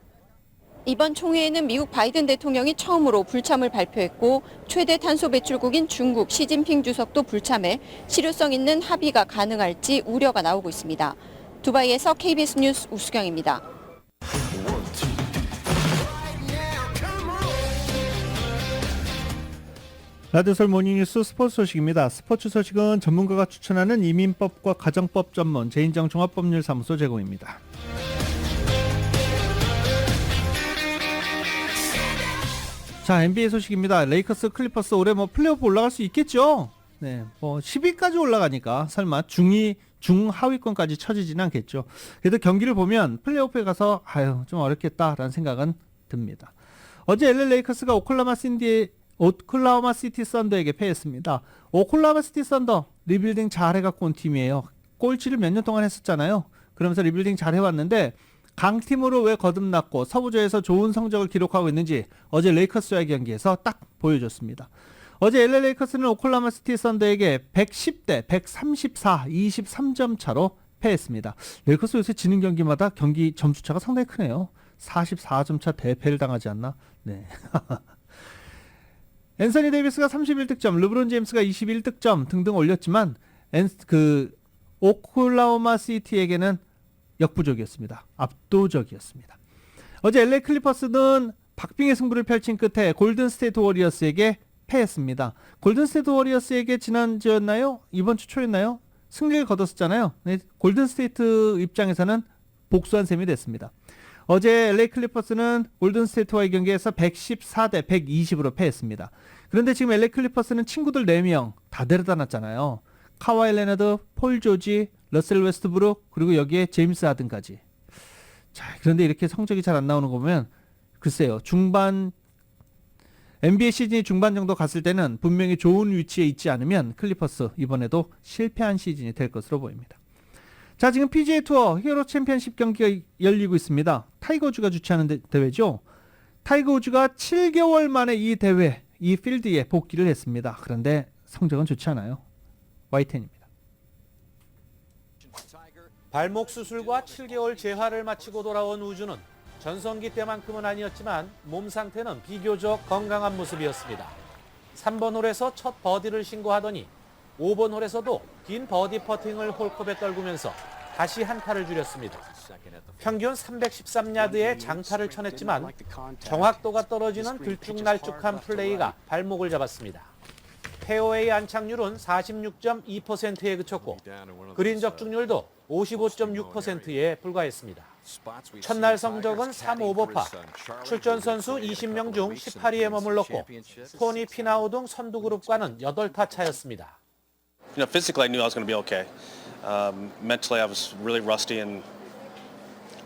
이번 총회에는 미국 바이든 대통령이 처음으로 불참을 발표했고 최대 탄소 배출국인 중국 시진핑 주석도 불참해 실효성 있는 합의가 가능할지 우려가 나오고 있습니다. 두바이에서 KBS 뉴스 우수경입니다. 라디오설 모닝뉴스 스포츠 소식입니다. 스포츠 소식은 전문가가 추천하는 이민법과 가정법 전문 제인정 종합법률사무소 제공입니다. 자, NBA 소식입니다. 레이커스, 클리퍼스 올해 플레이오프 올라갈 수 있겠죠? 네, 10위까지 올라가니까 설마 중하위권까지 처지지는 않겠죠. 그래도 경기를 보면 플레이오프에 가서 좀 어렵겠다라는 생각은 듭니다. 어제 LA 레이커스가 오클라호마 시티 썬더에게 패했습니다. 오클라호마 시티 썬더 리빌딩 잘 해갖고 온 팀이에요. 꼴찌를 몇 년 동안 했었잖아요. 그러면서 리빌딩 잘 해왔는데 강팀으로 왜 거듭났고 서부조에서 좋은 성적을 기록하고 있는지 어제 레이커스와의 경기에서 딱 보여줬습니다. 어제 LA 레이커스는 오클라호마 시티 썬더에게 110대 134, 23점 차로 패했습니다. 레이커스 요새 지는 경기마다 경기 점수차가 상당히 크네요. 44점 차 대패를 당하지 않나? 네. 앤서니 데이비스가 31득점, 르브론 제임스가 21득점 등등 올렸지만 오클라호마 시티에게는 역부족이었습니다. 압도적이었습니다. 어제 LA 클리퍼스는 박빙의 승부를 펼친 끝에 골든 스테이트 워리어스에게 패했습니다. 골든 스테이트 워리어스에게 지난주였나요? 이번 주 초였나요? 승리를 거뒀었잖아요. 네, 골든 스테이트 입장에서는 복수한 셈이 됐습니다. 어제 LA 클리퍼스는 골든 스테이트와의 경기에서 114대 120으로 패했습니다. 그런데 지금 LA 클리퍼스는 친구들 4명 다 데려다 놨잖아요. 카와이 레너드, 폴 조지, 러셀 웨스트브룩, 그리고 여기에 제임스 하든까지. 자, 그런데 이렇게 성적이 잘 안 나오는 거 보면 글쎄요. NBA 시즌이 중반 정도 갔을 때는 분명히 좋은 위치에 있지 않으면 클리퍼스 이번에도 실패한 시즌이 될 것으로 보입니다. 자, 지금 PGA 투어 히어로 챔피언십 경기가 열리고 있습니다. 타이거 우즈가 주최하는 대회죠. 타이거 우즈가 7개월 만에 이 대회, 이 필드에 복귀를 했습니다. 그런데 성적은 좋지 않아요. Y10입니다. 발목 수술과 7개월 재활을 마치고 돌아온 우주는 전성기 때만큼은 아니었지만 몸 상태는 비교적 건강한 모습이었습니다. 3번 홀에서 첫 버디를 신고하더니 5번 홀에서도 긴 버디 퍼팅을 홀컵에 떨구면서 다시 한타를 줄였습니다. 평균 313야드의 장타를 쳐냈지만 정확도가 떨어지는 들쭉날쭉한 플레이가 발목을 잡았습니다. 페어웨이 안착률은 46.2%에 그쳤고 그린 적중률도 55.6%에 불과했습니다. 첫날 성적은 3오버파, 출전 선수 20명 중 18위에 머물렀고 토니 피나우 등 선두 그룹과는 8타 차였습니다. Physically, I knew I was going to be okay. Mentally, I was really rusty and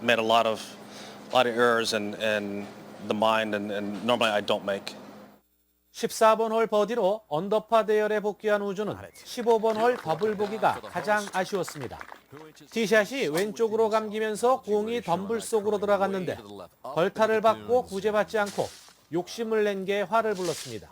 made a lot of errors in the mind, and normally I don't make. 14번 홀 버디로 언더파 대열에 복귀한 우주는 15번 홀 더블 보기가 가장 아쉬웠습니다. 티샷이 왼쪽으로 감기면서 공이 덤불 속으로 들어갔는데 벌타를 받고 구제받지 않고 욕심을 낸 게 화를 불렀습니다.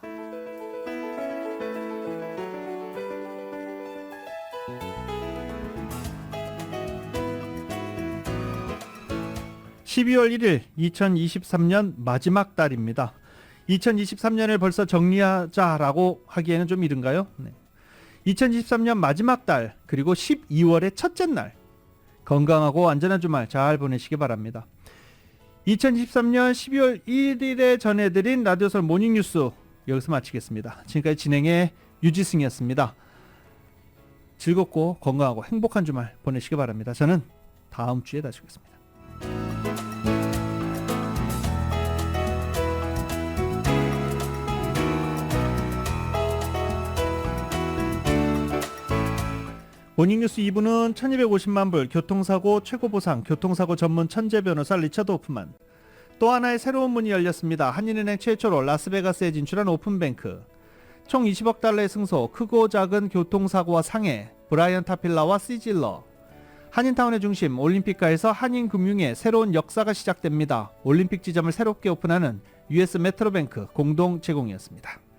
12월 1일 2023년 마지막 달입니다. 2023년을 벌써 정리하자라고 하기에는 좀 이른가요? 네. 2023년 마지막 달 그리고 12월의 첫째 날 건강하고 안전한 주말 잘 보내시기 바랍니다. 2023년 12월 1일에 전해드린 라디오설 모닝뉴스 여기서 마치겠습니다. 지금까지 진행의 유지승이었습니다. 즐겁고 건강하고 행복한 주말 보내시기 바랍니다. 저는 다음 주에 다시 오겠습니다. 모닝뉴스 2부는 1250만 불 교통사고 최고보상 교통사고 전문 천재 변호사 리처드 호프만, 또 하나의 새로운 문이 열렸습니다. 한인은행 최초로 라스베가스에 진출한 오픈뱅크, 총 20억 달러의 승소, 크고 작은 교통사고와 상해, 브라이언 타필라와 시질러, 한인타운의 중심 올림픽가에서 한인금융의 새로운 역사가 시작됩니다. 올림픽 지점을 새롭게 오픈하는 US 메트로뱅크 공동 제공이었습니다.